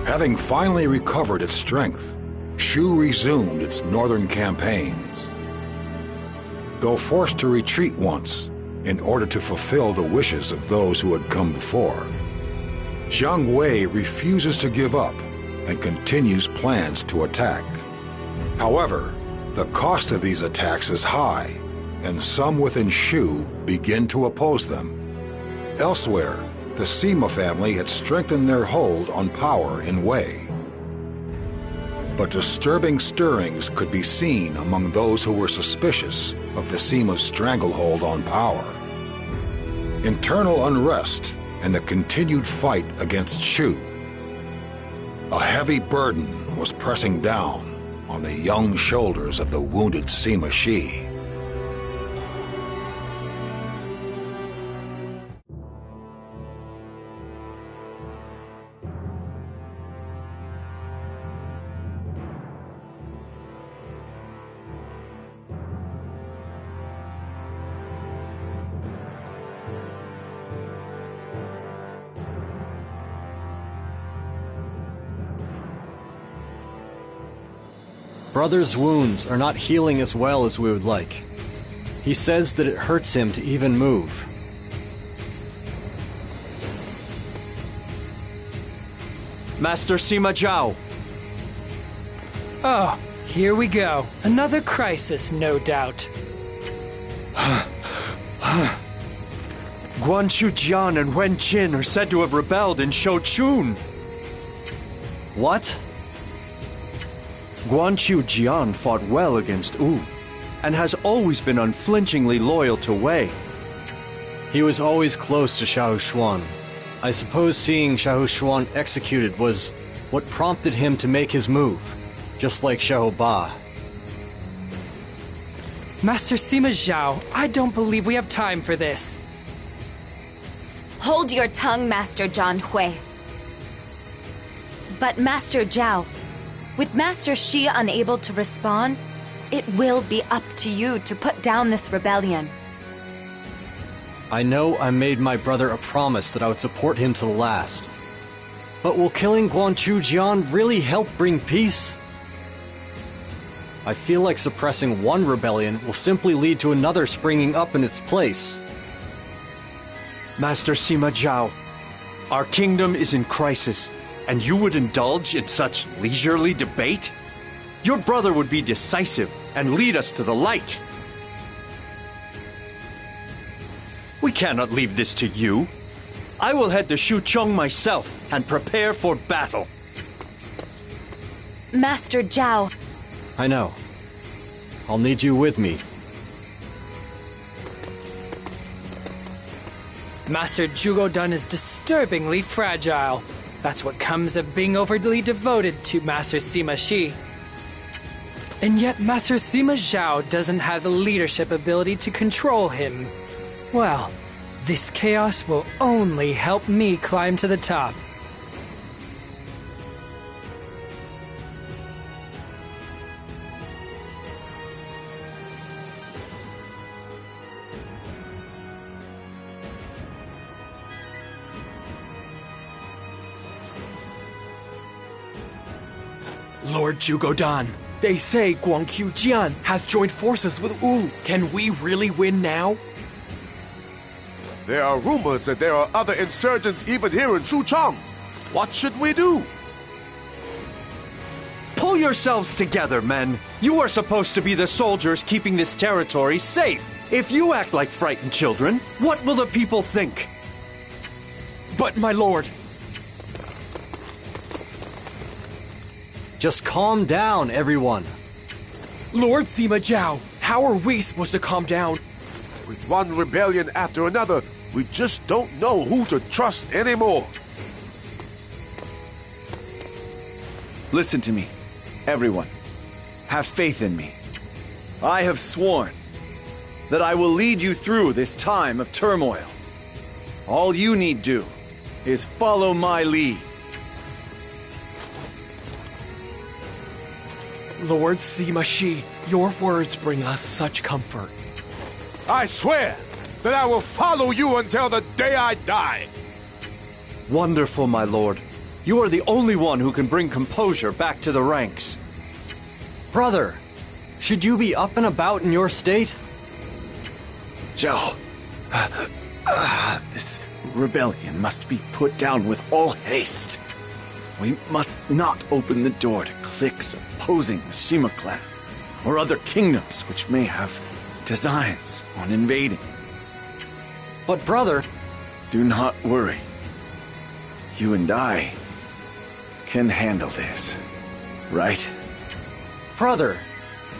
Having finally recovered its strength, Shu resumed its northern campaigns. Though forced to retreat once in order to fulfill the wishes of those who had come before, Jiang Wei refuses to give up and continues plans to attack. However, the cost of these attacks is high, and some within Shu begin to oppose them. Elsewhere, the Sima family had strengthened their hold on power in Wei. But disturbing stirrings could be seen among those who were suspicious of the Sima's stranglehold on power. Internal unrest and the continued fight against Shu. A heavy burden was pressing down on the young shoulders of the wounded Sima Shi. Brother's wounds are not healing as well as we would like. He says that it hurts him to even move. Master Sima Zhao. Oh, here we go. Another crisis, no doubt. Guanqiu Jian and Wen Qin are said to have rebelled in Shouchun. What? Guanqiu Jian fought well against Wu, and has always been unflinchingly loyal to Wei. He was always close to Xiahou Xuan. I suppose seeing Xiahou Xuan executed was what prompted him to make his move, just like Xiahou Ba. Master Sima Zhao, I don't believe we have time for this. Hold your tongue, Master Zhang Hui. But Master Zhao, with Master Shi unable to respond, it will be up to you to put down this rebellion. I know I made my brother a promise that I would support him to the last. But will killing Guanqiu Jian really help bring peace? I feel like suppressing one rebellion will simply lead to another springing up in its place. Master Sima Zhao, our kingdom is in crisis, and you would indulge in such leisurely debate? Your brother would be decisive and lead us to the light. We cannot leave this to you. I will head to Shuchong myself and prepare for battle. Master Zhao. I know. I'll need you with me. Master Zhuge Dan is disturbingly fragile. That's what comes of being overly devoted to Master Sima Shi. And yet Master Sima Zhao doesn't have the leadership ability to control him. Well, this chaos will only help me climb to the top. Lord Zhuge Dan, they say Guanqiu Jian has joined forces with Wu. Can we really win now? There are rumors that there are other insurgents even here in Shuchong. What should we do? Pull yourselves together, men. You are supposed to be the soldiers keeping this territory safe. If you act like frightened children, what will the people think? But, my lord... Just calm down, everyone. Lord Sima Zhao, how are we supposed to calm down? With one rebellion after another, we just don't know who to trust anymore. Listen to me, everyone. Have faith in me. I have sworn that I will lead you through this time of turmoil. All you need do is follow my lead. Lord Sima Shi, your words bring us such comfort. I swear that I will follow you until the day I die. Wonderful, my lord. You are the only one who can bring composure back to the ranks. Brother, should you be up and about in your state? Zhao, this rebellion must be put down with all haste. We must not open the door to cliques opposing the Sima clan, or other kingdoms which may have designs on invading. But brother... Do not worry. You and I can handle this, right? Brother,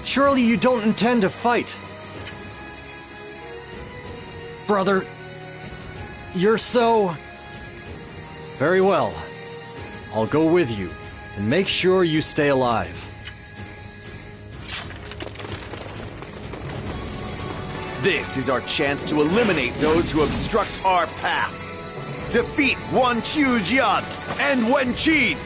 surely you don't intend to fight. Brother, you're so... Very well. I'll go with you, and make sure you stay alive. This is our chance to eliminate those who obstruct our path. Defeat Guanqiu Jian and Wen Qin!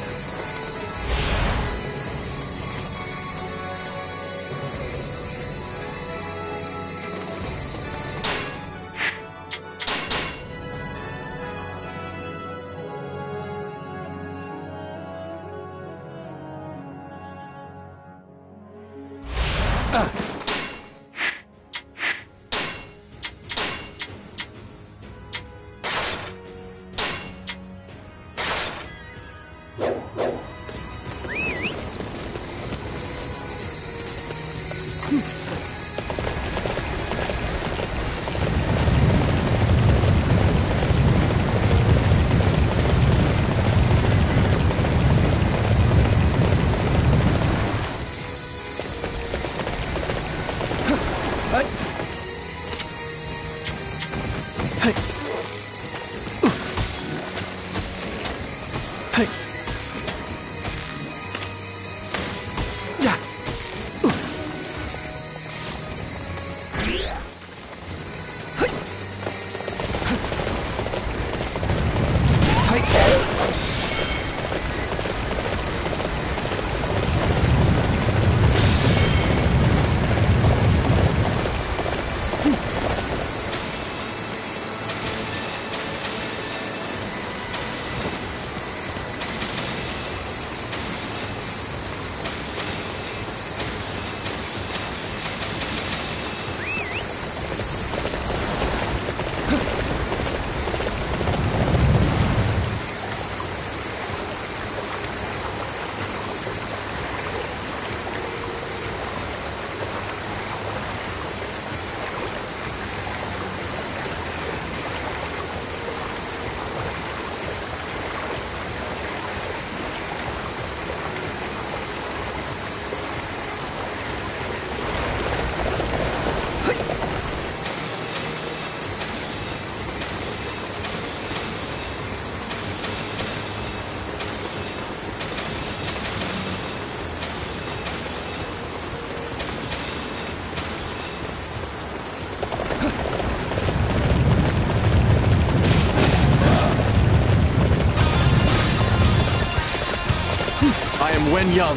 Wen Yang,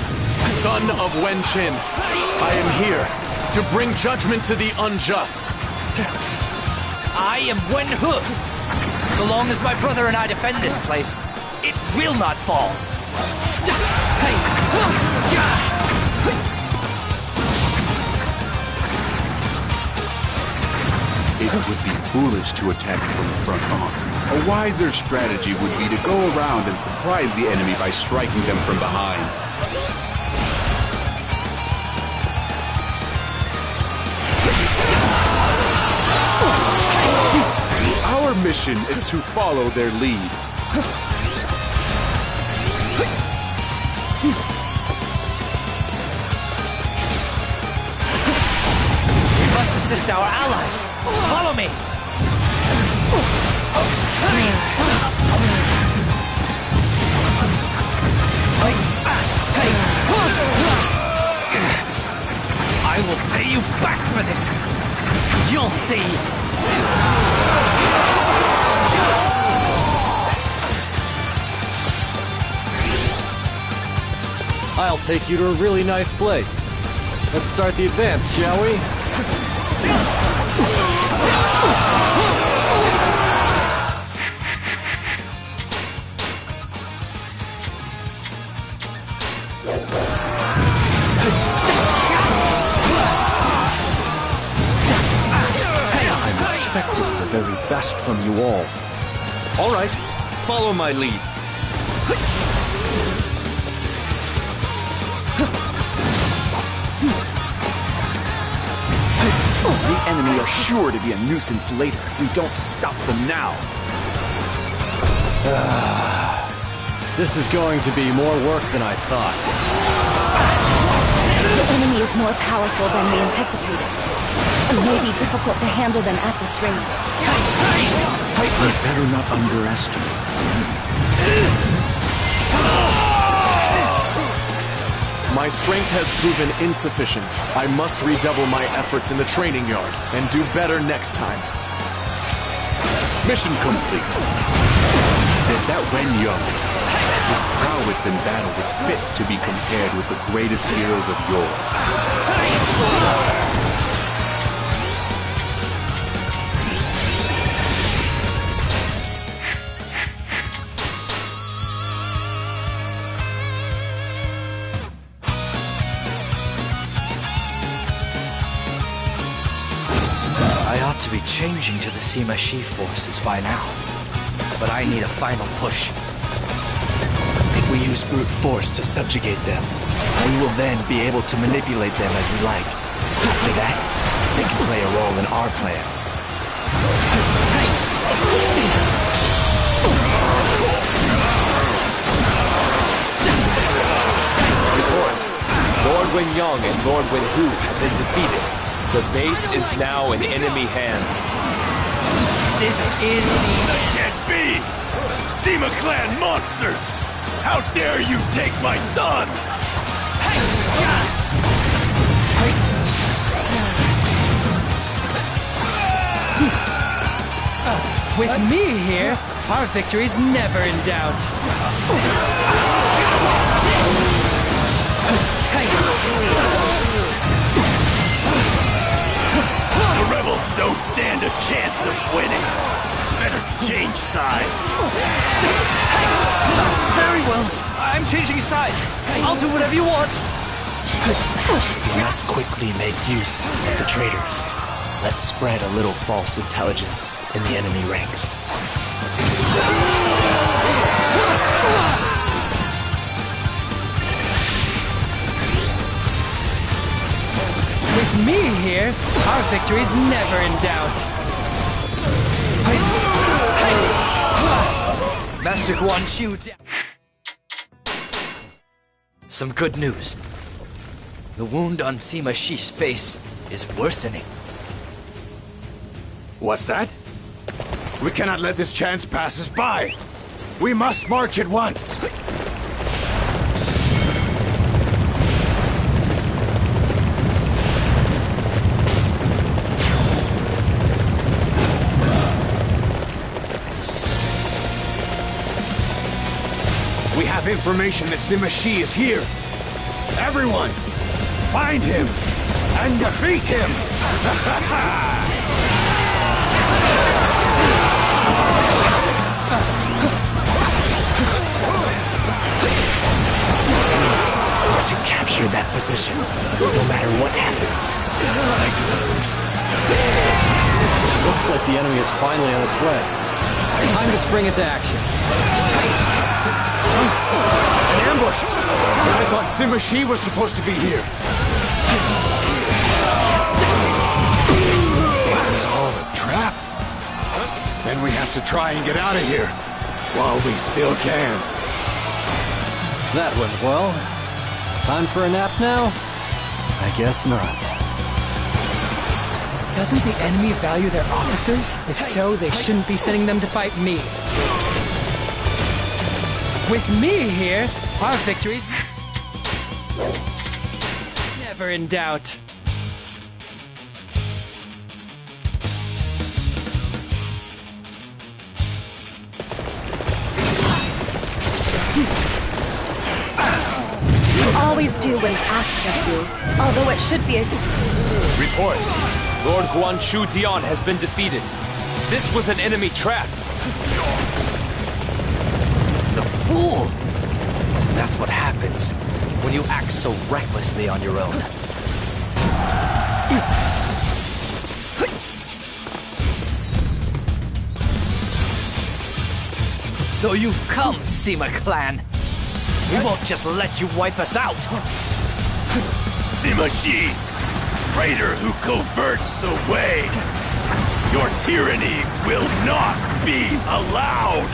son of Wen Qin. I am here to bring judgment to the unjust. I am Wen He. So long as my brother and I defend this place, it will not fall. It would be foolish to attack from the front on. A wiser strategy would be to go around and surprise the enemy by striking them from behind. Our mission is to follow their lead. We must assist our allies. Follow me. I will pay you back for this. You'll see. I'll take you to a really nice place. Let's start the advance, shall we? I'm expecting the very best from you all. All right, follow my lead. The enemy are sure to be a nuisance later if we don't stop them now. This is going to be more work than I thought. The enemy is more powerful than we anticipated. It may be difficult to handle them at this rate. We better not underestimate. My strength has proven insufficient. I must redouble my efforts in the training yard and do better next time. Mission complete. That Wen Young, his prowess in battle was fit to be compared with the greatest heroes of yore. I ought to be changing to the Sima Forces by now. But I need a final push. If we use brute force to subjugate them, we will then be able to manipulate them as we like. After that, they can play a role in our plans. Report. Lord Wen Yang and Lord Wen Hu have been defeated. The base is now in enemy hands. This is Can't be! Sima clan monsters! How dare you take my sons! With me here, our victory's never in doubt. The rebels don't stand a chance of winning. Better to change sides. very well. I'm changing sides. I'll do whatever you want. We must quickly make use of the traitors. Let's spread a little false intelligence in the enemy ranks. With me here, our victory's never in doubt. Master Guanqiu. Some good news. The wound on Sima Shi's face is worsening. What's that? We cannot let this chance pass us by. We must march at once. We have information that Sima Shi is here. Everyone, find him and defeat him! To capture that position, no matter what happens. Looks like the enemy is finally on its way. Time to spring into action. An ambush! I thought Sima Shi was supposed to be here. It was all a trap. Then we have to try and get out of here while we still can. That went well. Time for a nap now? I guess not. Doesn't the enemy value their officers? If so, they shouldn't be sending them to fight me. With me here, our victory's never in doubt. You always do what is asked of you, although it should be a... Report. Lord Guanqiu Jian has been defeated. This was an enemy trap. The fool! That's what happens when you act so recklessly on your own. So you've come, Sima clan. We won't just let you wipe us out. Sima Shi, traitor who coverts the way. Your tyranny will not be allowed.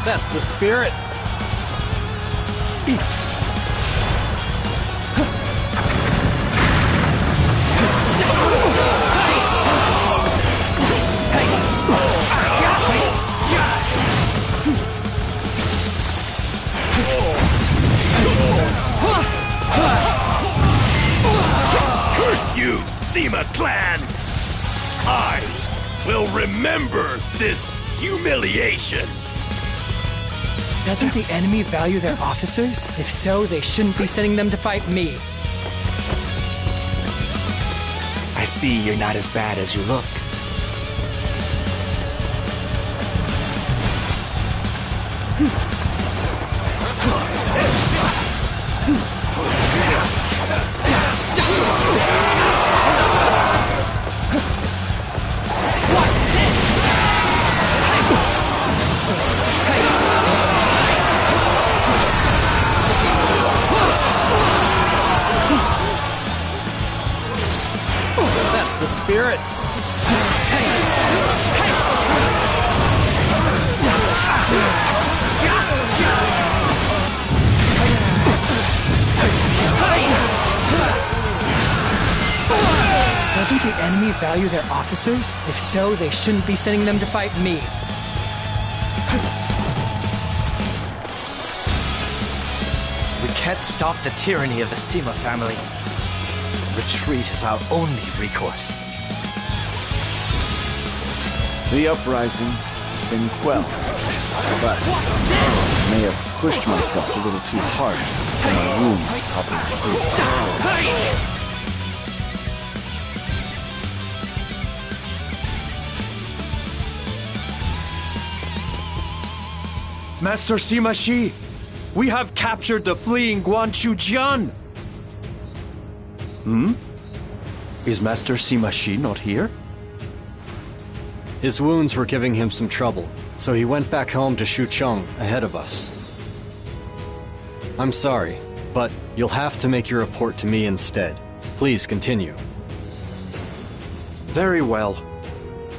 That's the spirit. Curse you, Sima clan! I will remember this humiliation. Doesn't the enemy value their officers? If so, they shouldn't be sending them to fight me. I see you're not as bad as you look. The spirit. Doesn't the enemy value their officers? If so, they shouldn't be sending them to fight me. We can't stop the tyranny of the Sima family. Retreat is our only recourse. The uprising has been quelled, but I may have pushed myself a little too hard, and my wounds probably healed. Master Sima Shi, we have captured the fleeing Guanqiu Jian. Is Master Sima Shi not here? His wounds were giving him some trouble, so he went back home to Shucheng ahead of us. I'm sorry, but you'll have to make your report to me instead. Please continue. Very well.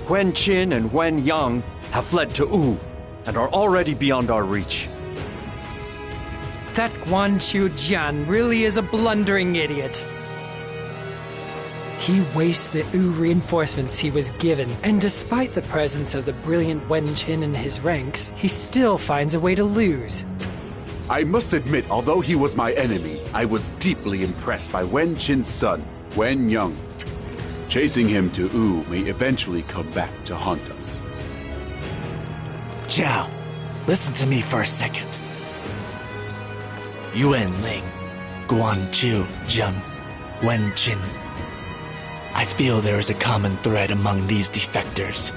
Wen Qin and Wen Yang have fled to Wu and are already beyond our reach. That Guanqiu Jian really is a blundering idiot. He wastes the reinforcements he was given, and despite the presence of the brilliant Wen Qin in his ranks, he still finds a way to lose. I must admit, although he was my enemy, I was deeply impressed by Wen Qin's son, Wen Yang. Chasing him to Wu may eventually come back to haunt us. Jiao, listen to me for a second. Yuan Ling, Guanqiu, Jiang, Wen Qin. I feel there is a common thread among these defectors.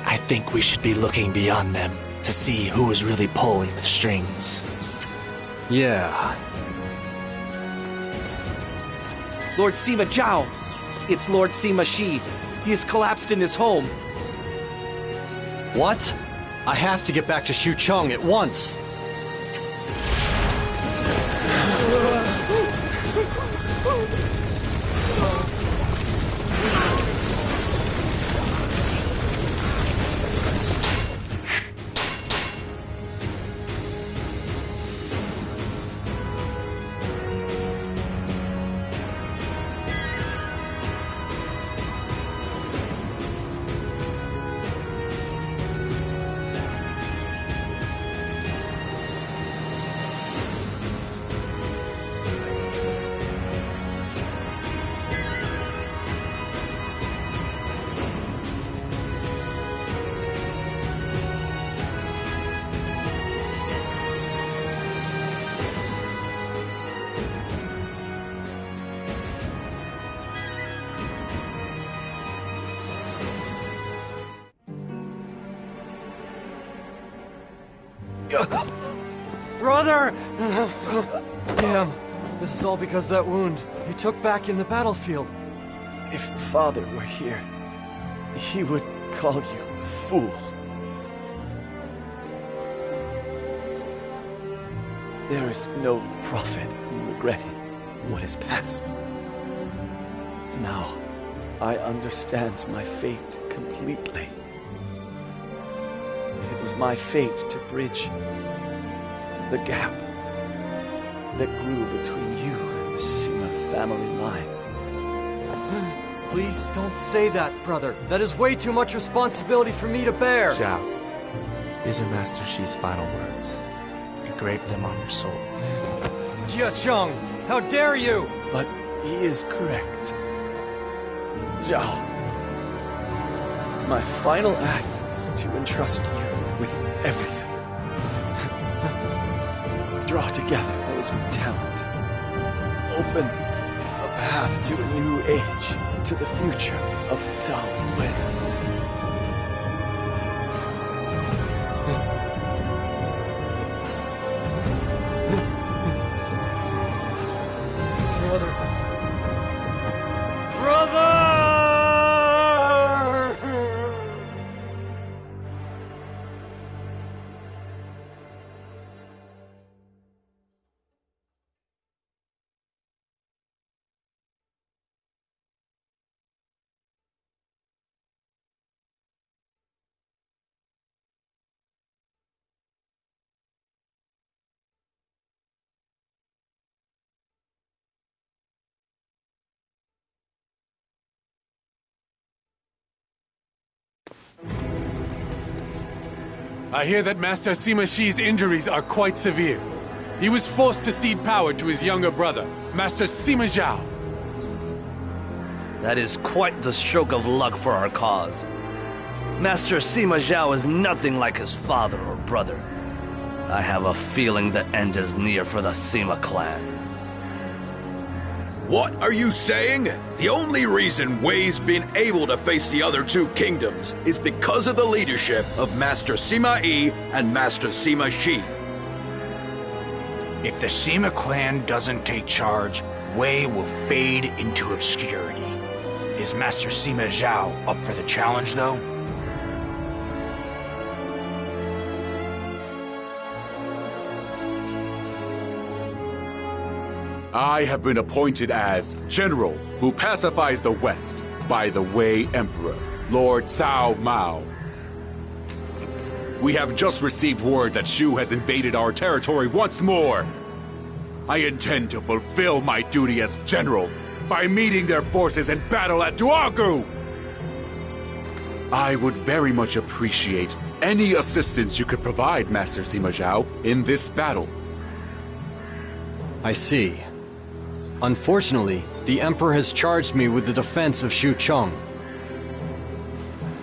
I think we should be looking beyond them to see who is really pulling the strings. Yeah. Lord Sima Zhao! It's Lord Sima Shi. He has collapsed in his home. What? I have to get back to Shucheng at once. Brother! Damn, this is all because of that wound you took back in the battlefield. If Father were here, he would call you a fool. There is no profit in regretting what is past. Now, I understand my fate completely. It was my fate to bridge the gap that grew between you and the Sima family line. Please don't say that, brother. That is way too much responsibility for me to bear. Zhao, these are Master Shi's final words. Engrave them on your soul. Jia Cheng, how dare you! But he is correct. Zhao, my final act is to entrust you with everything. Draw together those with talent. Open a path to a new age, to the future of Cao Wei. I hear that Master Sima Shi's injuries are quite severe. He was forced to cede power to his younger brother, Master Sima Zhao. That is quite the stroke of luck for our cause. Master Sima Zhao is nothing like his father or brother. I have a feeling the end is near for the Sima clan. What are you saying? The only reason Wei's been able to face the other two kingdoms is because of the leadership of Master Sima Yi and Master Sima Shi. If the Sima clan doesn't take charge, Wei will fade into obscurity. Is Master Sima Zhao up for the challenge, though? I have been appointed as general who pacifies the West by the Wei Emperor, Lord Cao Mao. We have just received word that Shu has invaded our territory once more. I intend to fulfill my duty as general by meeting their forces in battle at Duangu. I would very much appreciate any assistance you could provide, Master Sima Zhao, in this battle. I see. Unfortunately, the Emperor has charged me with the defense of Xucheng.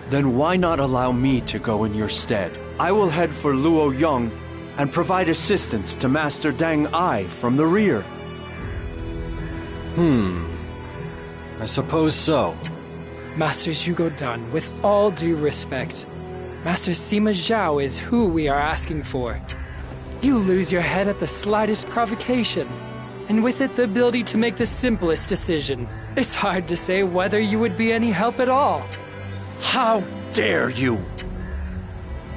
Then why not allow me to go in your stead? I will head for Luoyang and provide assistance to Master Dang Ai from the rear. I suppose so. Master Zhuge Dan, with all due respect, Master Sima Zhao is who we are asking for. You lose your head at the slightest provocation, and with it the ability to make the simplest decision. It's hard to say whether you would be any help at all. How dare you!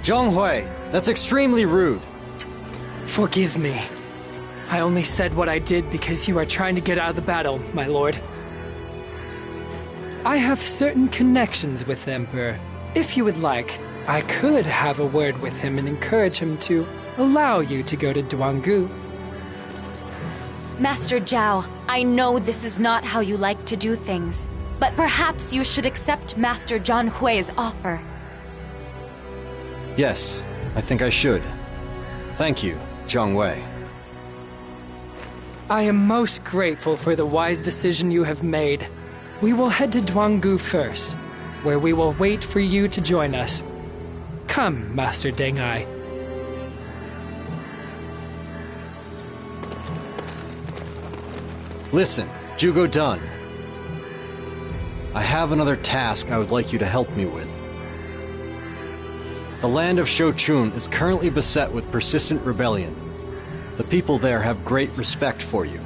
Jiang Wei, that's extremely rude. Forgive me. I only said what I did because you are trying to get out of the battle, my lord. I have certain connections with the Emperor. If you would like, I could have a word with him and encourage him to allow you to go to Duangu. Master Zhao, I know this is not how you like to do things, but perhaps you should accept Master Jiang Hui's offer. Yes, I think I should. Thank you, Jiang Wei. I am most grateful for the wise decision you have made. We will head to Duangu first, where we will wait for you to join us. Come, Master Deng Ai. Listen, Zhuge Dan. I have another task I would like you to help me with. The land of Shochun is currently beset with persistent rebellion. The people there have great respect for you.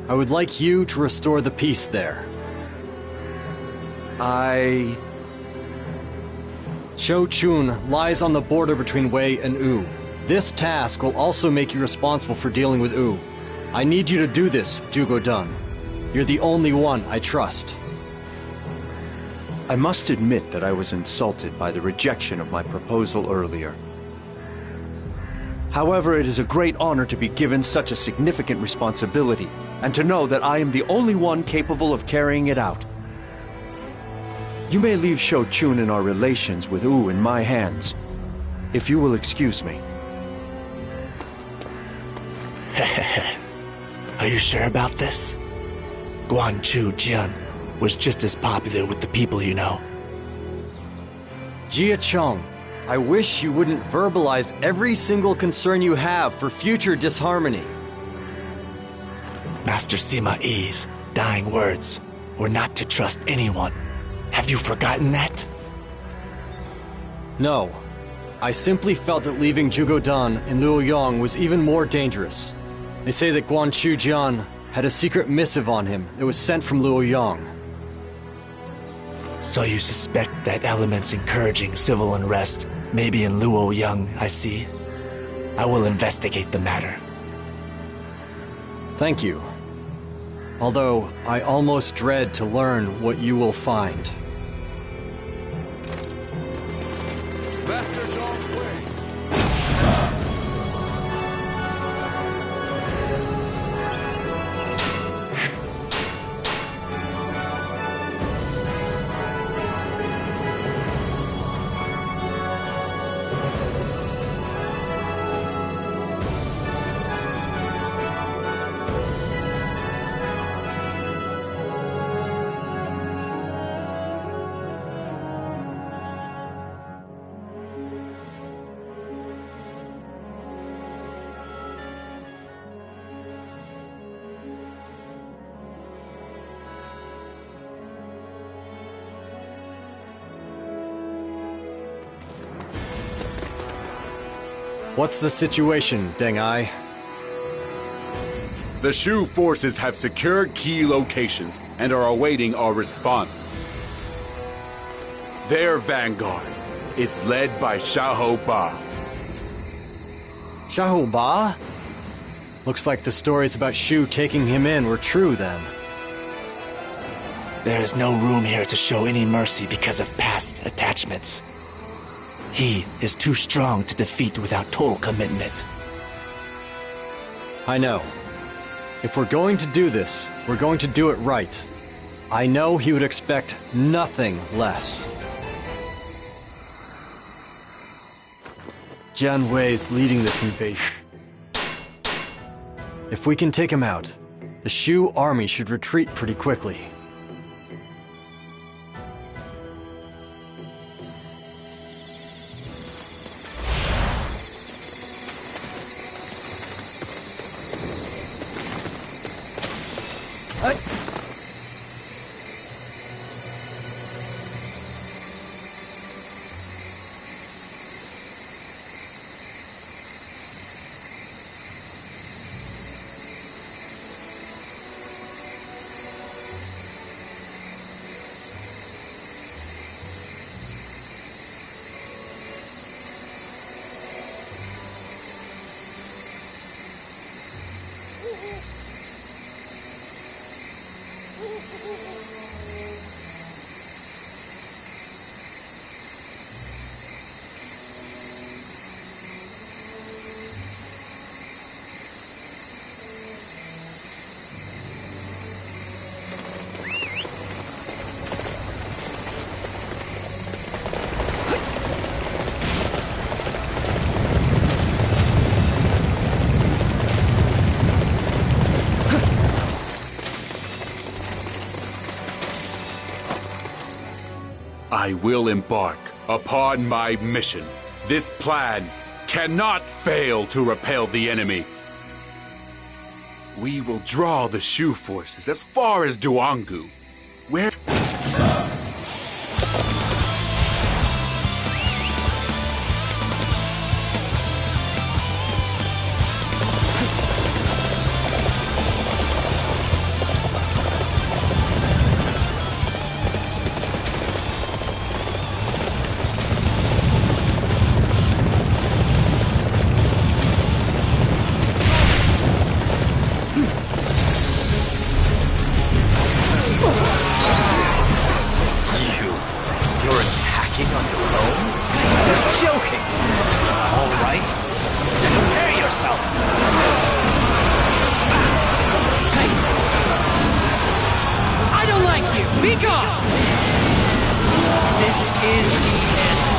I would like you to restore the peace there. Shochun lies on the border between Wei and Wu. This task will also make you responsible for dealing with Wu. I need you to do this, Zhuge Dan. You're the only one I trust. I must admit that I was insulted by the rejection of my proposal earlier. However, it is a great honor to be given such a significant responsibility, and to know that I am the only one capable of carrying it out. You may leave Shochun and our relations with Wu in my hands, if you will excuse me. Are you sure about this? Guanqiu Jian was just as popular with the people, you know. Jia Chong, I wish you wouldn't verbalize every single concern you have for future disharmony. Master Sima Yi's dying words were not to trust anyone. Have you forgotten that? No. I simply felt that leaving Zhuge Dan in Luoyang was even more dangerous. They say that Guanqiu Jian had a secret missive on him that was sent from Luoyang. So you suspect that elements encouraging civil unrest may be in Luoyang, I see. I will investigate the matter. Thank you. Although, I almost dread to learn what you will find. Master Jiang Wei. What's the situation, Deng Ai? The Shu forces have secured key locations and are awaiting our response. Their vanguard is led by Xiahou Ba. Xiahou Ba? Looks like the stories about Shu taking him in were true then. There is no room here to show any mercy because of past attachments. He is too strong to defeat without total commitment. I know. If we're going to do this, we're going to do it right. I know he would expect nothing less. Jian Wei's leading this invasion. If we can take him out, the Shu army should retreat pretty quickly. I will embark upon my mission. This plan cannot fail to repel the enemy. We will draw the Shu forces as far as Duangu, where... Be gone! This is the end.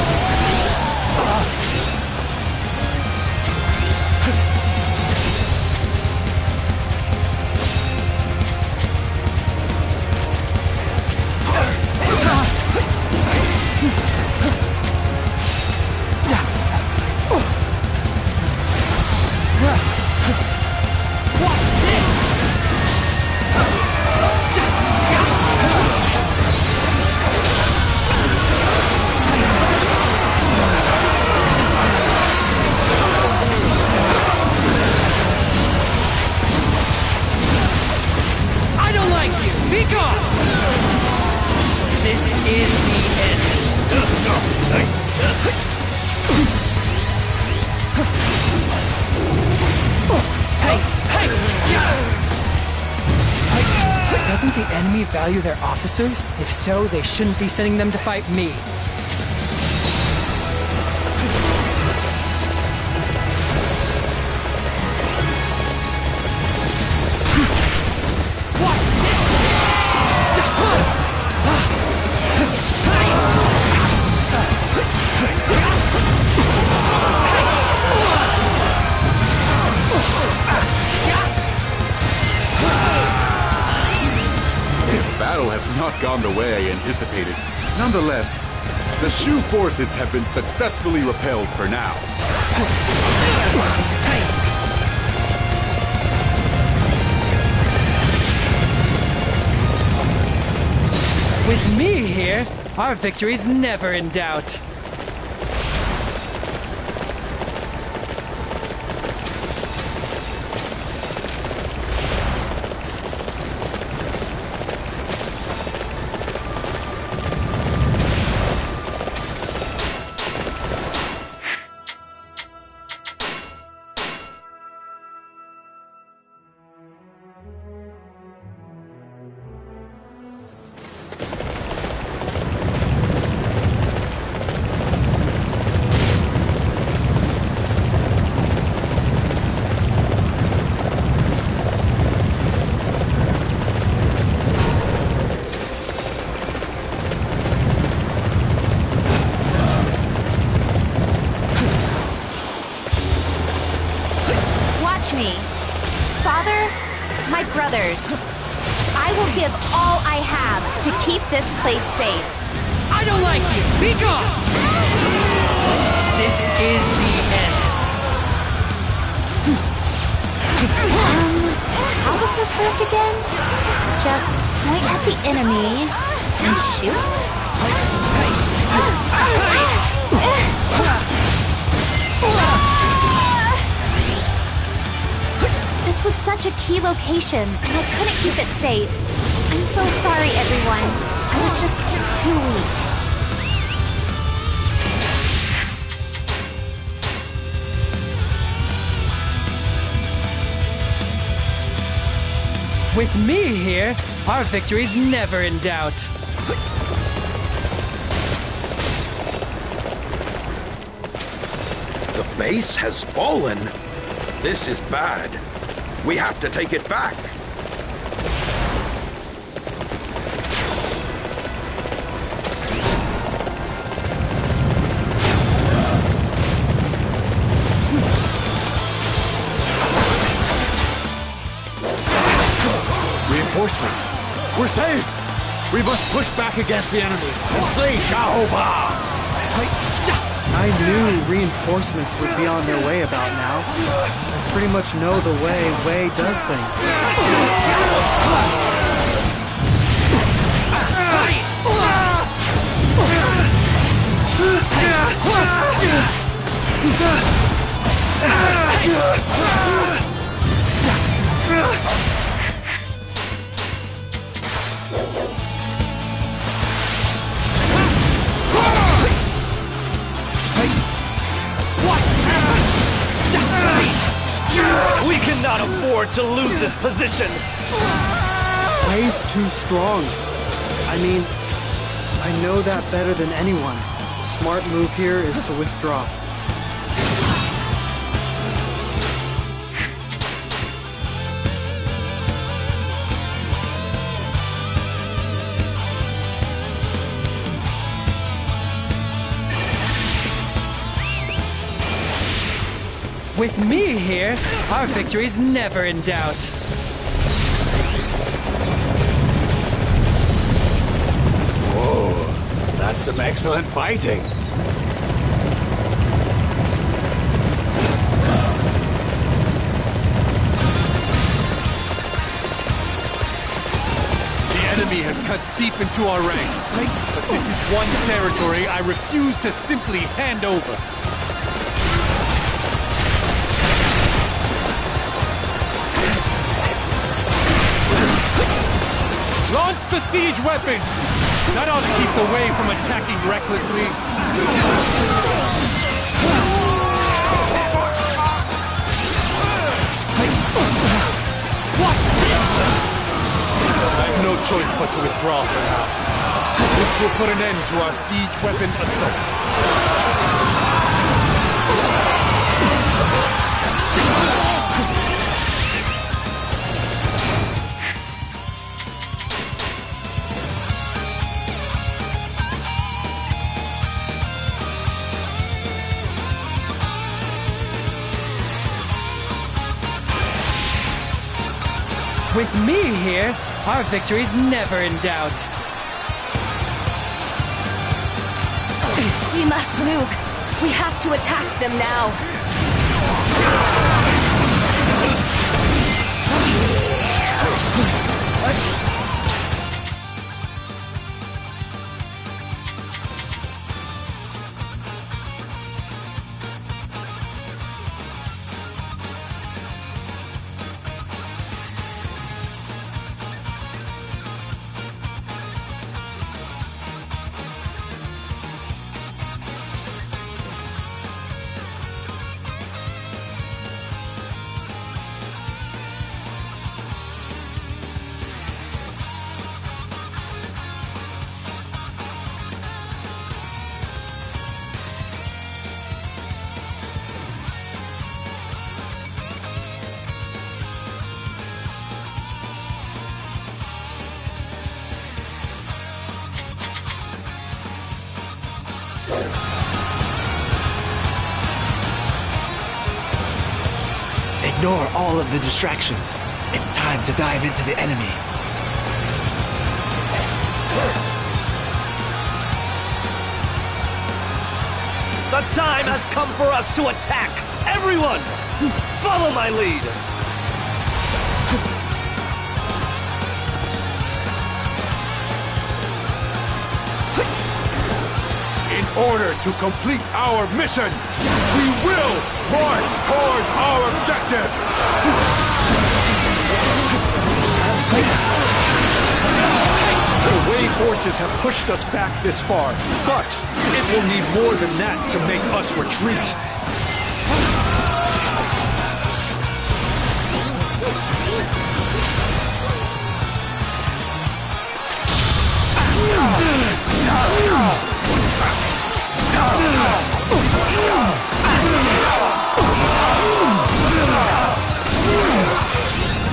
Doesn't the enemy value their officers? If so, they shouldn't be sending them to fight me. Not gone the way I anticipated. Nonetheless, the Shu forces have been successfully repelled for now. With me here, our victory's never in doubt. I will give all I have to keep this place safe. I don't like you! Be gone! This is the end. How does this work again? Just point at the enemy and shoot? This was such a key location, and I couldn't keep it safe. I'm so sorry, everyone. I was just too weak. With me here, our victory's never in doubt. The base has fallen? This is bad. We have to take it back. Reinforcements! We're saved! We must push back against the enemy and slay Xiao Ba! I knew reinforcements would be on their way about now. I pretty much know the way Wei does things. We cannot afford to lose this position! Wei's too strong. I mean, I know that better than anyone. The smart move here is to withdraw. With me here, our victory's never in doubt. Whoa, that's some excellent fighting. The enemy has cut deep into our ranks, but this is one territory I refuse to simply hand over. Launch the siege weapons! That ought to keep the Wei from attacking recklessly. Watch this! I have no choice but to withdraw for now. This will put an end to our siege weapon assault. With me here, our victory's never in doubt. We must move. We have to attack them now. Ignore all of the distractions. It's time to dive into the enemy. The time has come for us to attack! Everyone! Follow my lead! In order to complete our mission, we will march toward our objective! The Wei forces have pushed us back this far, but it will need more than that to make us retreat.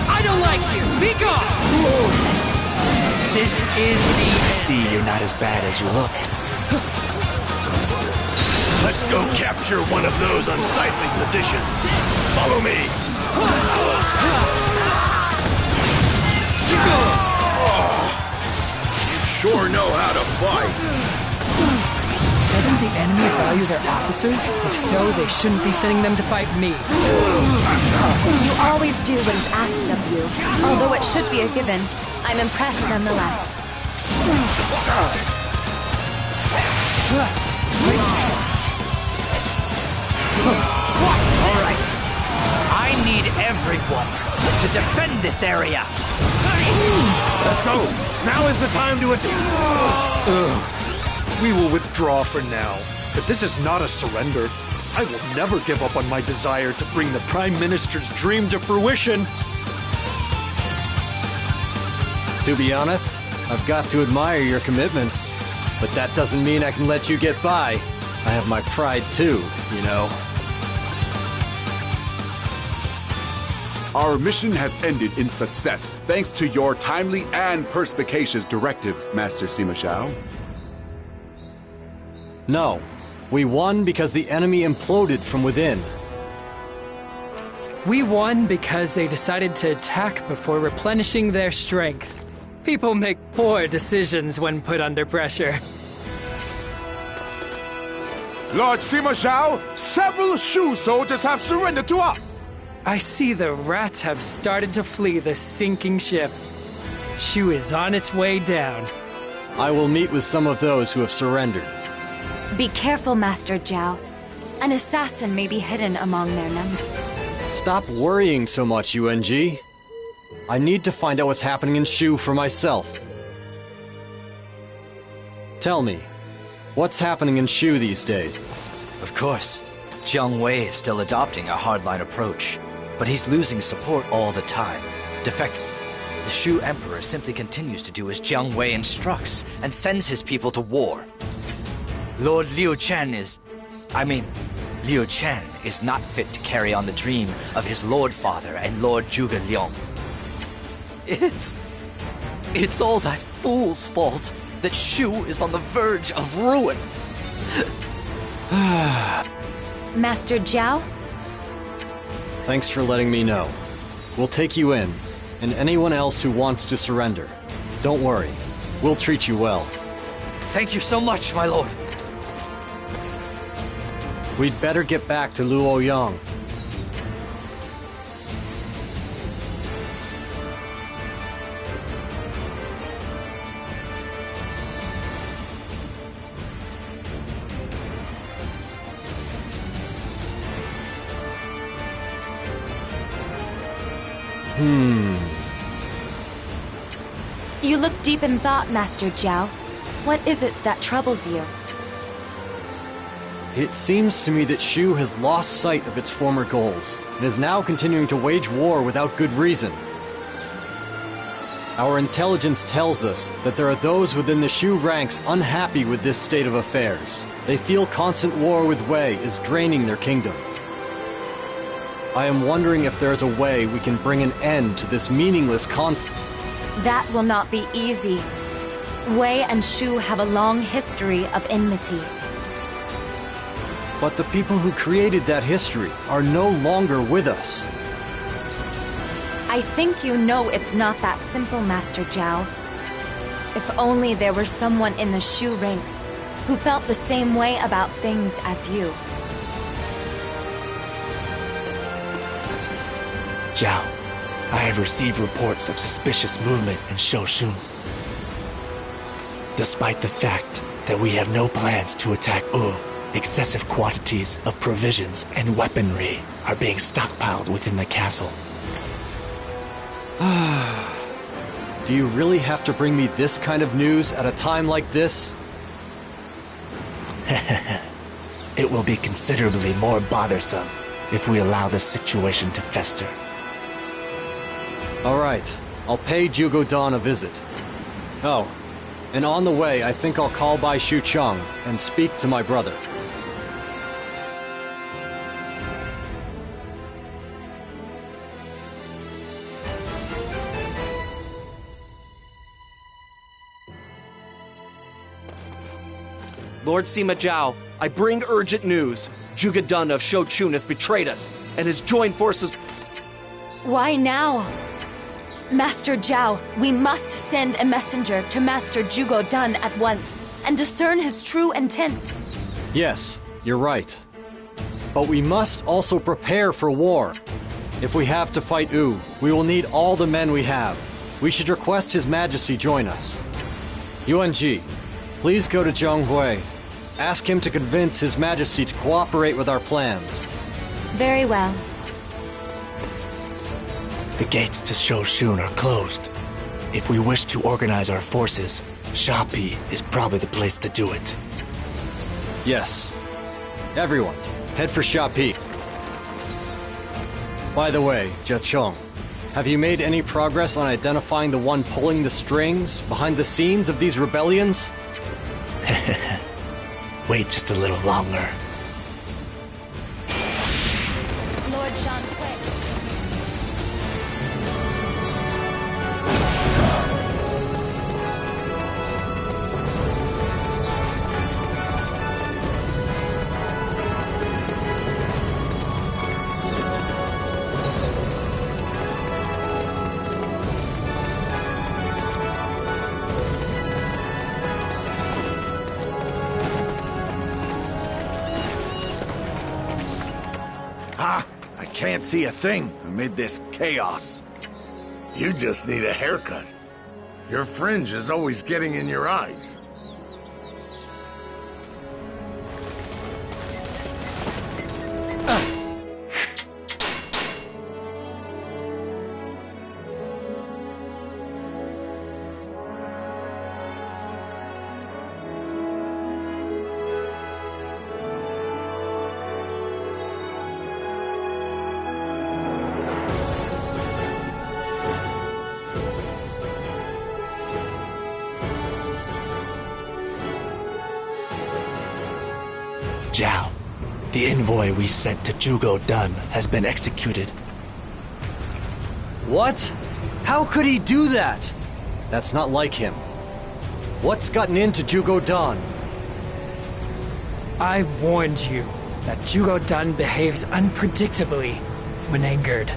I don't like you! Be gone! This is the... I see you're not as bad as you look. Let's go capture one of those unsightly positions. Follow me! You sure know how to fight. Doesn't the enemy value their officers? If so, they shouldn't be sending them to fight me. You always do what is asked of you. Although it should be a given, I'm impressed nonetheless. All right. I need everyone to defend this area. Let's go! Now is the time to attack! We will withdraw for now, but this is not a surrender. I will never give up on my desire to bring the Prime Minister's dream to fruition. To be honest, I've got to admire your commitment. But that doesn't mean I can let you get by. I have my pride too, you know. Our mission has ended in success, thanks to your timely and perspicacious directives, Master Sima Xiao. No. We won because the enemy imploded from within. We won because they decided to attack before replenishing their strength. People make poor decisions when put under pressure. Lord Sima Zhao, several Shu soldiers have surrendered to us. I see the rats have started to flee the sinking ship. Shu is on its way down. I will meet with some of those who have surrendered. Be careful, Master Zhao. An assassin may be hidden among their number. Stop worrying so much, UNG. I need to find out what's happening in Shu for myself. Tell me, what's happening in Shu these days? Of course, Jiang Wei is still adopting a hardline approach, but he's losing support all the time. Defective. The Shu Emperor simply continues to do as Jiang Wei instructs and sends his people to war. Lord Liu Chen is not fit to carry on the dream of his Lord Father and Lord Zhuge Dan. It's all that fool's fault that Shu is on the verge of ruin. Master Zhao? Thanks for letting me know. We'll take you in, and anyone else who wants to surrender. Don't worry, we'll treat you well. Thank you so much, my lord. We'd better get back to Luoyang. You look deep in thought, Master Zhao. What is it that troubles you? It seems to me that Shu has lost sight of its former goals, and is now continuing to wage war without good reason. Our intelligence tells us that there are those within the Shu ranks unhappy with this state of affairs. They feel constant war with Wei is draining their kingdom. I am wondering if there is a way we can bring an end to this meaningless conflict. That will not be easy. Wei and Shu have a long history of enmity. But the people who created that history are no longer with us. I think you know it's not that simple, Master Zhao. If only there were someone in the Shu ranks who felt the same way about things as you. Zhao, I have received reports of suspicious movement in Shoshun. Despite the fact that we have no plans to attack Wu, excessive quantities of provisions and weaponry are being stockpiled within the castle. Do you really have to bring me this kind of news at a time like this? It will be considerably more bothersome if we allow this situation to fester. All right, I'll pay Zhuge Dan a visit. Oh, and on the way, I think I'll call by Xucheng and speak to my brother. Lord Sima Zhao, I bring urgent news. Zhuge Dan of Shochun has betrayed us and has joined forces. Why now? Master Zhao, we must send a messenger to Master Zhuge Dan at once and discern his true intent. Yes, you're right. But we must also prepare for war. If we have to fight Wu, we will need all the men we have. We should request His Majesty join us. UNG, please go to Jiang Wei. Ask him to convince His Majesty to cooperate with our plans. Very well. The gates to Shoshun are closed. If we wish to organize our forces, Shapi is probably the place to do it. Yes. Everyone, head for Shapi. By the way, Jiacheng, have you made any progress on identifying the one pulling the strings behind the scenes of these rebellions? Wait just a little longer. Lord Jiang Wei. can't see a thing amid this chaos. You just need a haircut. Your fringe is always getting in your eyes. Zhao, the envoy we sent to Zhuge Dan has been executed. What? How could he do that? That's not like him. What's gotten into Zhuge Dan? I warned you that Zhuge Dan behaves unpredictably when angered.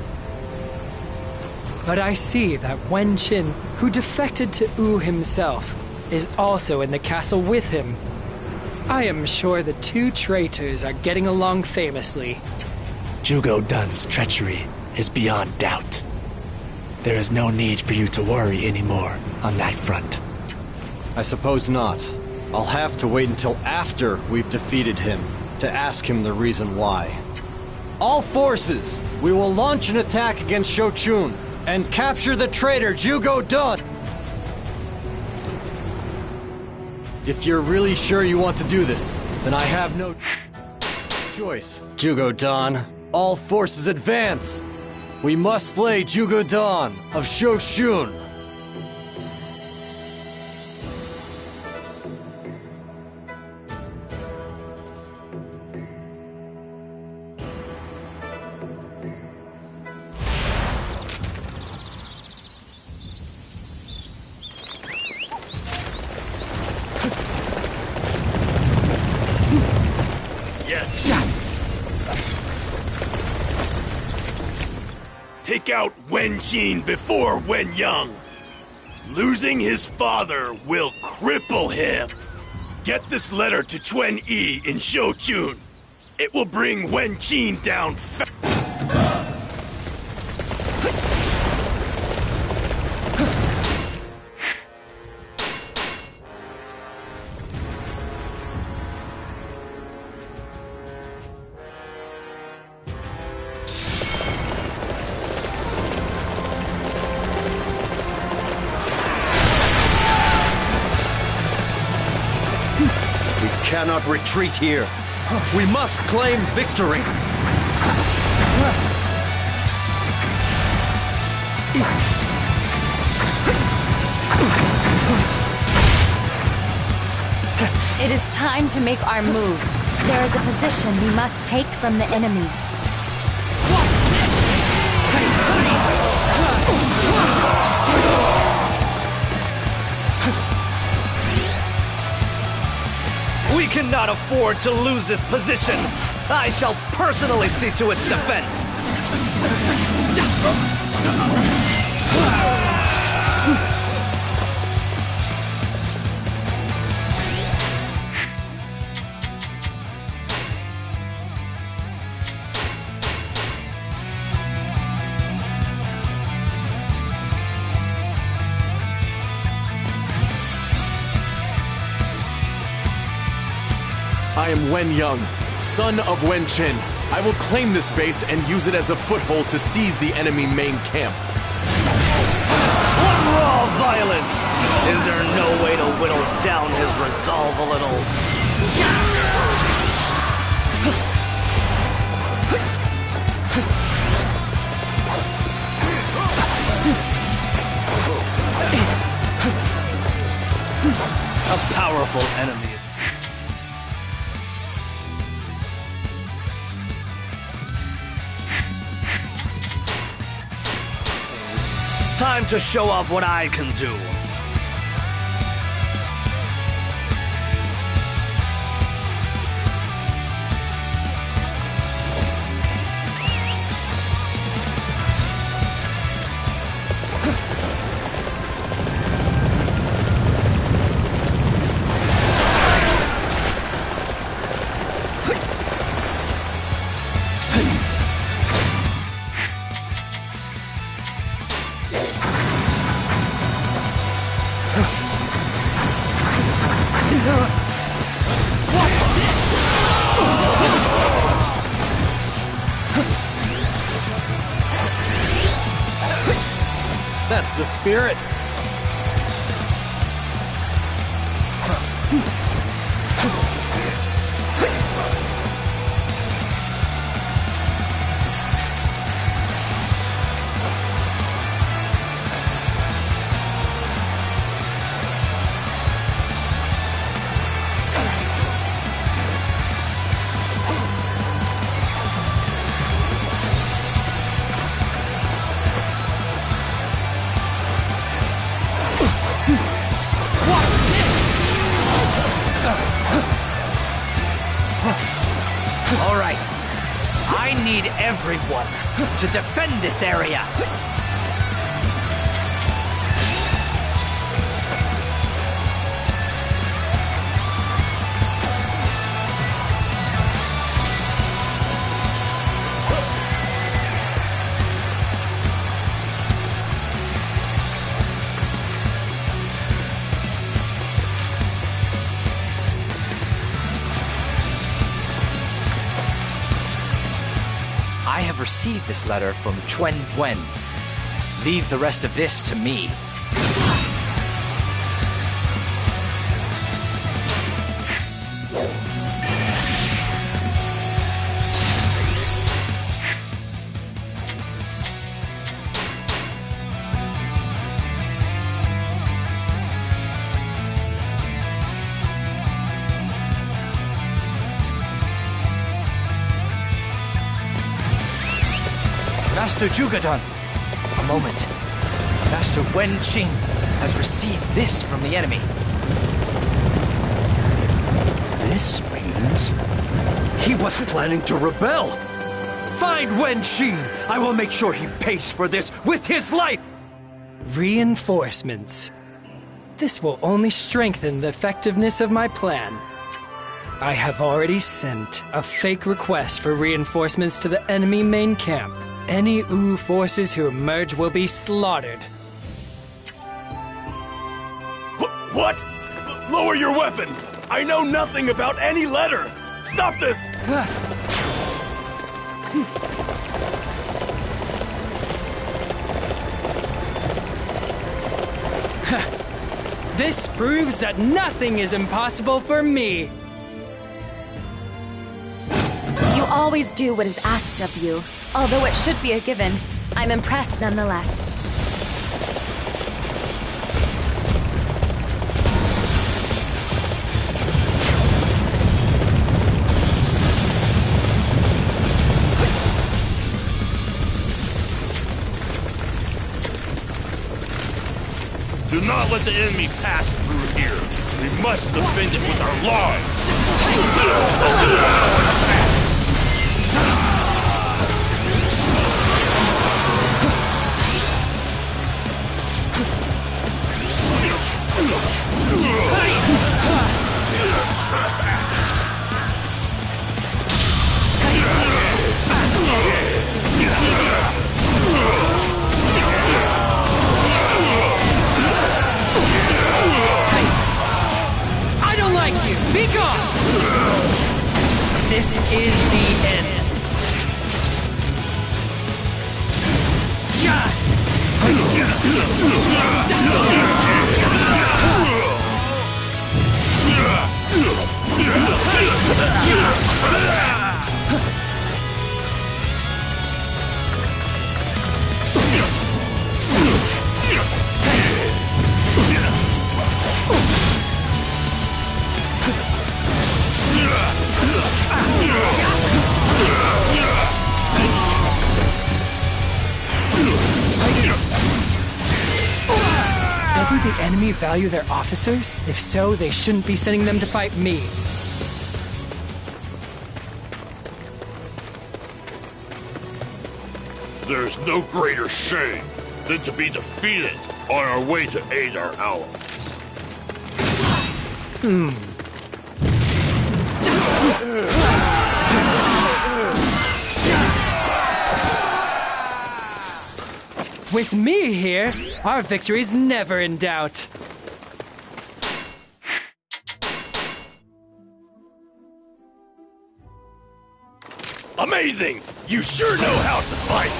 But I see that Wen Qin, who defected to Wu himself, is also in the castle with him. I am sure the two traitors are getting along famously. Zhuge Dan's treachery is beyond doubt. There is no need for you to worry anymore on that front. I suppose not. I'll have to wait until after we've defeated him to ask him the reason why. All forces! We will launch an attack against Shochun and capture the traitor Zhuge Dan! If you're really sure you want to do this, then I have no choice. Zhuge Dan, all forces advance! We must slay Zhuge Dan of Shochun! Take out Wen Qin before Wen Yang. Losing his father will cripple him. Get this letter to Chuen Yi in Shochun. It will bring Wen Qin down fast. Cannot retreat here. We must claim victory. It is time to make our move. There is a position we must take from the enemy. We cannot afford to lose this position. I shall personally see to its defense. I am Wen Yang, son of Wen Qin. I will claim this base and use it as a foothold to seize the enemy main camp. What raw violence! Is there no way to whittle down his resolve a little? A powerful enemy. Time to show off what I can do. That's the spirit. All right. I need everyone to defend this area. I have received this letter from Chuen Duen. Leave the rest of this to me. Master Zhuge Dan, a moment. Master Wen Qin has received this from the enemy. This means he was planning to rebel. Find Wen Qin. I will make sure he pays for this with his life. Reinforcements. This will only strengthen the effectiveness of my plan. I have already sent a fake request for reinforcements to the enemy main camp. Any Wu forces who emerge will be slaughtered. What? Lower your weapon! I know nothing about any letter! Stop this! This proves that nothing is impossible for me. You always do what is asked of you. Although it should be a given, I'm impressed nonetheless. Do not let the enemy pass through here. We must defend it with our lives. I don't like you! Be gone! This is the end. Doesn't the enemy value their officers? If so, they shouldn't be sending them to fight me. There's no greater shame than to be defeated on our way to aid our allies. With me here, our victory's never in doubt. Amazing! You sure know how to fight!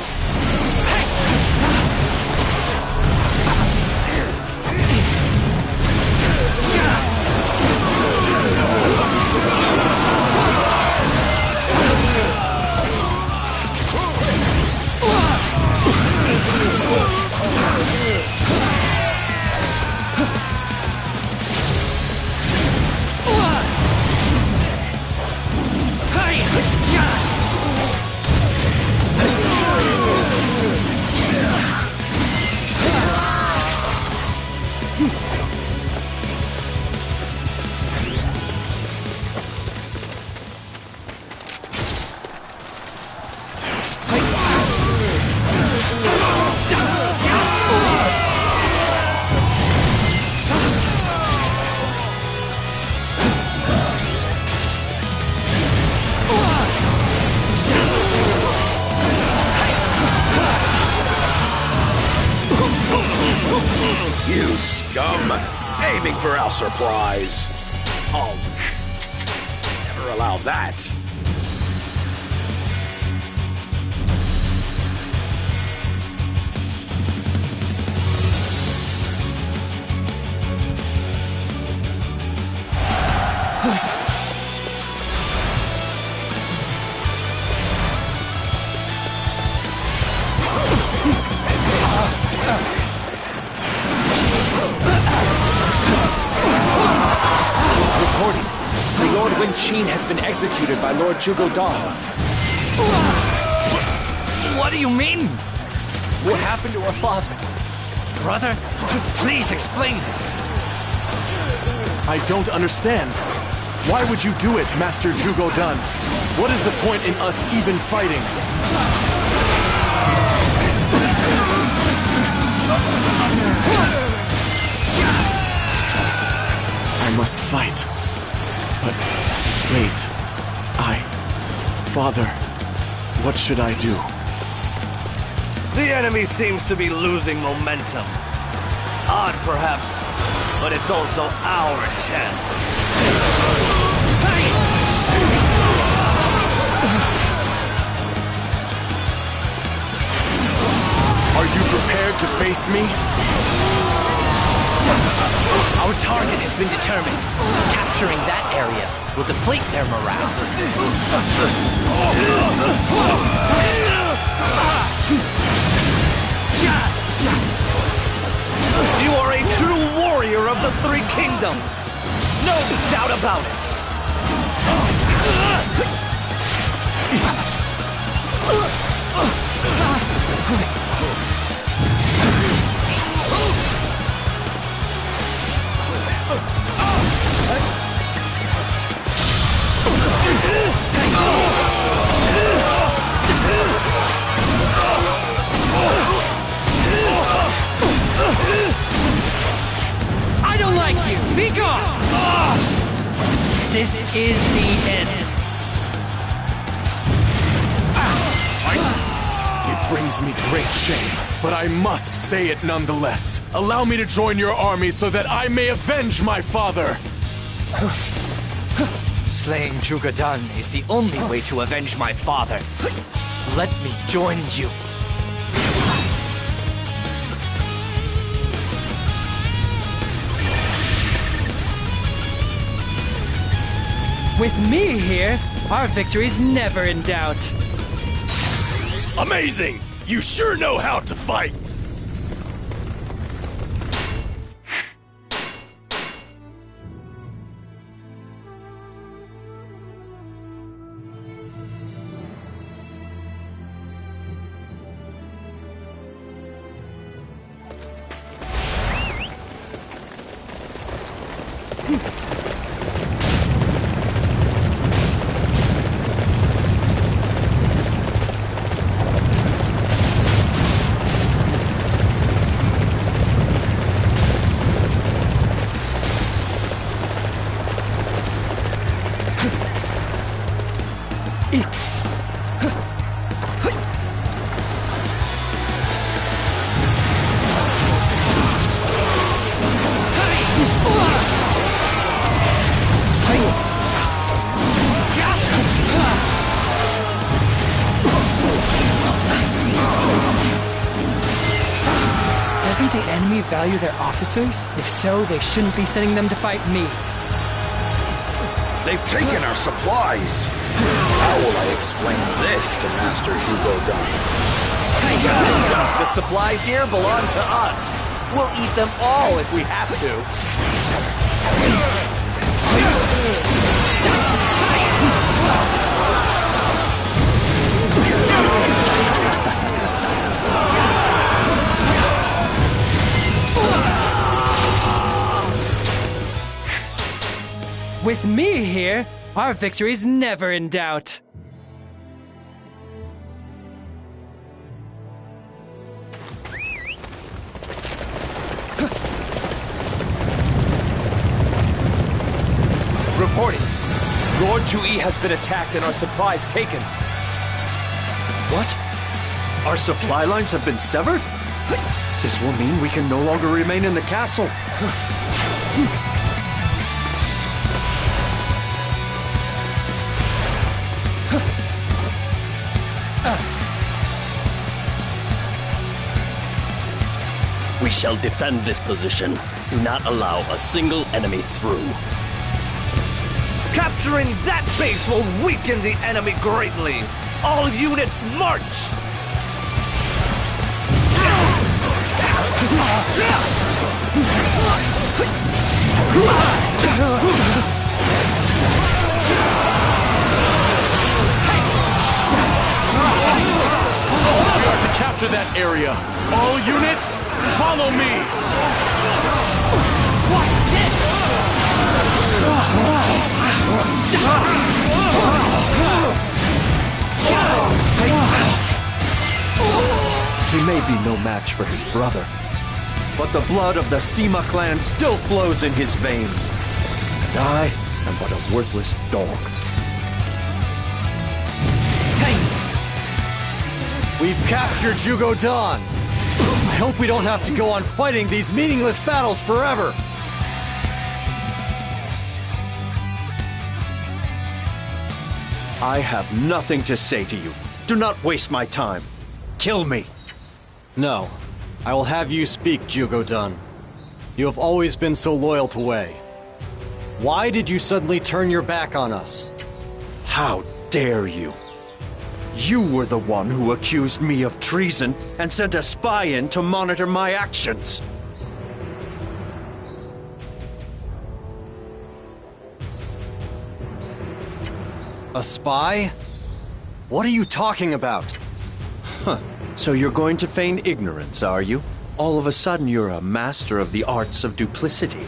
You scum! Aiming for our surprise! I'll never allow that! Reporting. The Lord Wen Qin has been executed by Lord Zhuge Dan. What do you mean? What happened to our father? Brother, please explain this. I don't understand. Why would you do it, Master Zhuge Dan? What is the point in us even fighting? I must fight. But wait. Father, what should I do? The enemy seems to be losing momentum. Odd, perhaps, but it's also our chance. Are you prepared to face me? Our target has been determined. Capturing that area will deflate their morale. You are a true warrior of the Three Kingdoms. No doubt about it. I don't like you! Be gone! This is the end. It brings me great shame, but I must say it nonetheless. Allow me to join your army so that I may avenge my father! Slaying Zhuge Dan is the only way to avenge my father. Let me join you. With me here, our victory's never in doubt. Amazing! You sure know how to fight! value their officers? If so, they shouldn't be sending them to fight me. They've taken our supplies. How will I explain this to Master Zhuge Dan? The supplies here belong to us. We'll eat them all if we have to. With me here, our victory's never in doubt. Reporting. Lord Qi has been attacked and our supplies taken. What? Our supply lines have been severed? This will mean we can no longer remain in the castle. We shall defend this position. Do not allow a single enemy through. Capturing that base will weaken the enemy greatly. All units march! We are to capture that area. All units, follow me! What's this? He may be no match for his brother, but the blood of the Sima clan still flows in his veins. And I am but a worthless dog. We've captured Zhuge Dan. I hope we don't have to go on fighting these meaningless battles forever. I have nothing to say to you. Do not waste my time. Kill me. No. I will have you speak, Zhuge Dan. You have always been so loyal to Wei. Why did you suddenly turn your back on us? How dare you? You were the one who accused me of treason and sent a spy in to monitor my actions. A spy? What are you talking about? Huh. So you're going to feign ignorance, are you? All of a sudden you're a master of the arts of duplicity.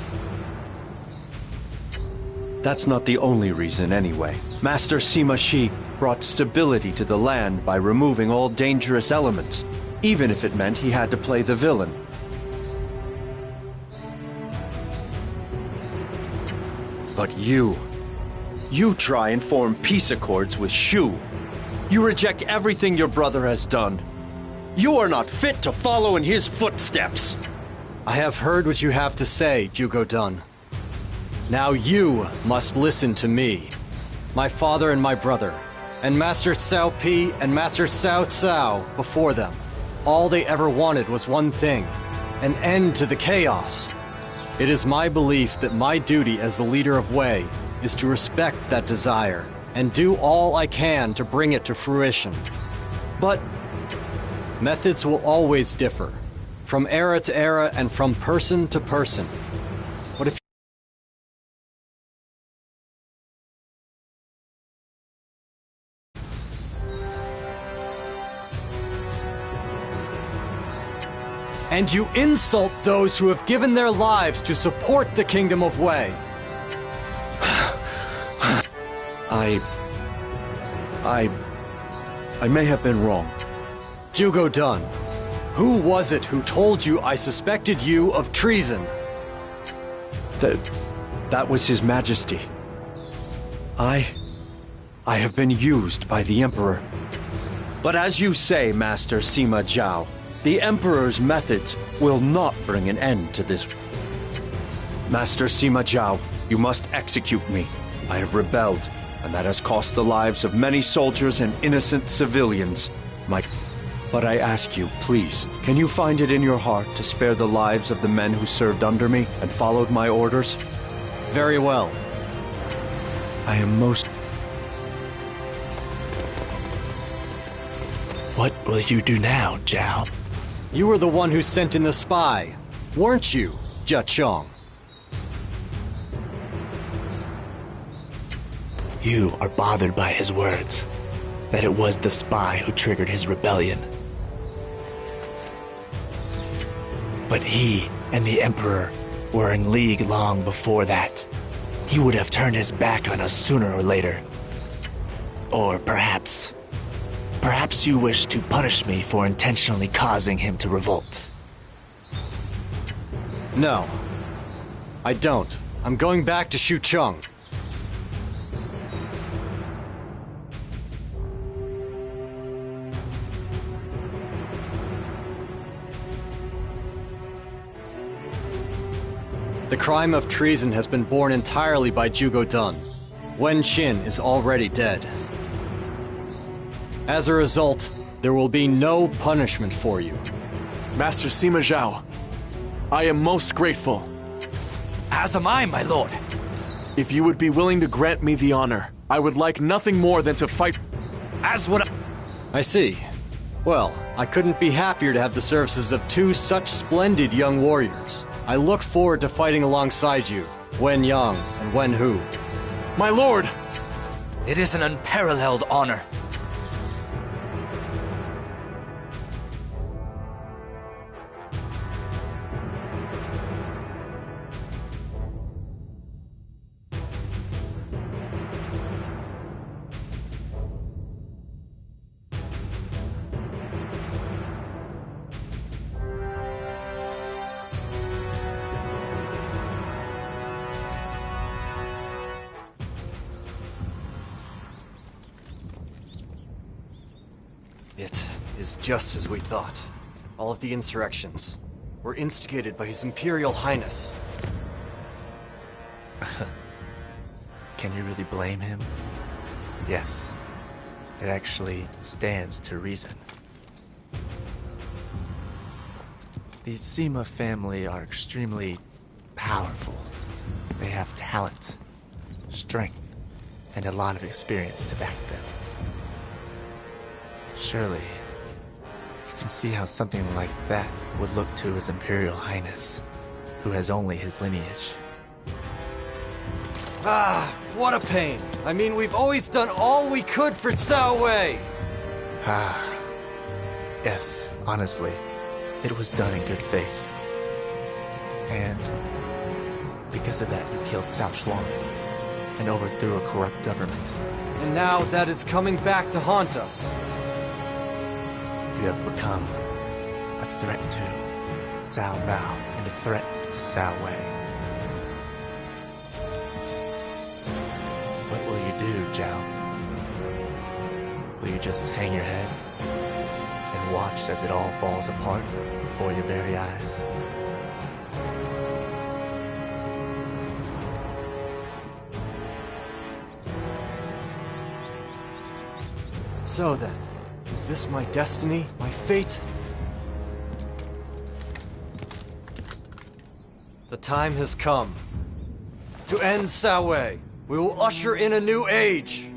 That's not the only reason anyway. Master Sima Shi brought stability to the land by removing all dangerous elements, even if it meant he had to play the villain. But you try and form peace accords with Shu. You reject everything your brother has done. You are not fit to follow in his footsteps. I have heard what you have to say, Zhuge Dan. Now you must listen to me. My father and my brother, and Master Cao Pi and Master Cao Cao before them. All they ever wanted was one thing, an end to the chaos. It is my belief that my duty as the leader of Wei is to respect that desire and do all I can to bring it to fruition. But methods will always differ, from era to era and from person to person. What if and you insult those who have given their lives to support the Kingdom of Wei? I may have been wrong. Zhuge Dan, who was it who told you I suspected you of treason? That was His Majesty. I have been used by the Emperor. But as you say, Master Sima Zhao, the Emperor's methods will not bring an end to this. Master Sima Zhao, you must execute me. I have rebelled, and that has cost the lives of many soldiers and innocent civilians. But I ask you, please, can you find it in your heart to spare the lives of the men who served under me and followed my orders? Very well. I am most... What will you do now, Zhao? You were the one who sent in the spy, weren't you, Zhong? You are bothered by his words, that it was the spy who triggered his rebellion. But he and the Emperor were in league long before that. He would have turned his back on us sooner or later. Or perhaps you wish to punish me for intentionally causing him to revolt. No, I don't. I'm going back to Xucheng. The crime of treason has been borne entirely by Zhuge Dan. Wen Qin is already dead. As a result, there will be no punishment for you. Master Sima Zhao, I am most grateful. As am I, my lord. If you would be willing to grant me the honor, I would like nothing more than to fight. As would I see. Well, I couldn't be happier to have the services of two such splendid young warriors. I look forward to fighting alongside you, Wen Yang and Wen Hu. My lord! It is an unparalleled honor. It is just as we thought. All of the insurrections were instigated by His Imperial Highness. Can you really blame him? Yes, it actually stands to reason. The Sima family are extremely powerful. They have talent, strength, and a lot of experience to back them. Surely, you can see how something like that would look to His Imperial Highness, who has only his lineage. Ah, what a pain. I mean, we've always done all we could for Cao Wei. Ah, yes, honestly, it was done in good faith. And because of that, you killed Cao Shuang and overthrew a corrupt government. And now that is coming back to haunt us. You have become a threat to Cao Mao and a threat to Cao Wei. What will you do, Zhao? Will you just hang your head and watch as it all falls apart before your very eyes? So then, is this my destiny, my fate? The time has come to end Cao Wei. We will usher in a new age.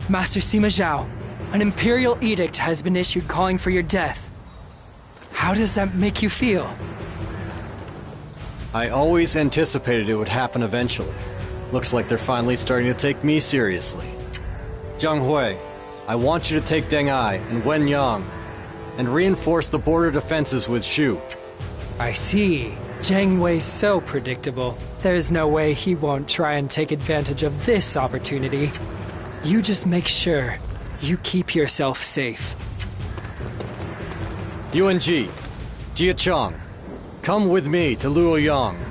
Master Sima Zhao, an imperial edict has been issued calling for your death. How does that make you feel? I always anticipated it would happen eventually. Looks like they're finally starting to take me seriously. Jiang Wei, I want you to take Deng Ai and Wen Yang and reinforce the border defenses with Shu. I see. Jiang Wei's so predictable. There's no way he won't try and take advantage of this opportunity. You just make sure you keep yourself safe. Yuan Ji, Jia Chong, come with me to Luoyang.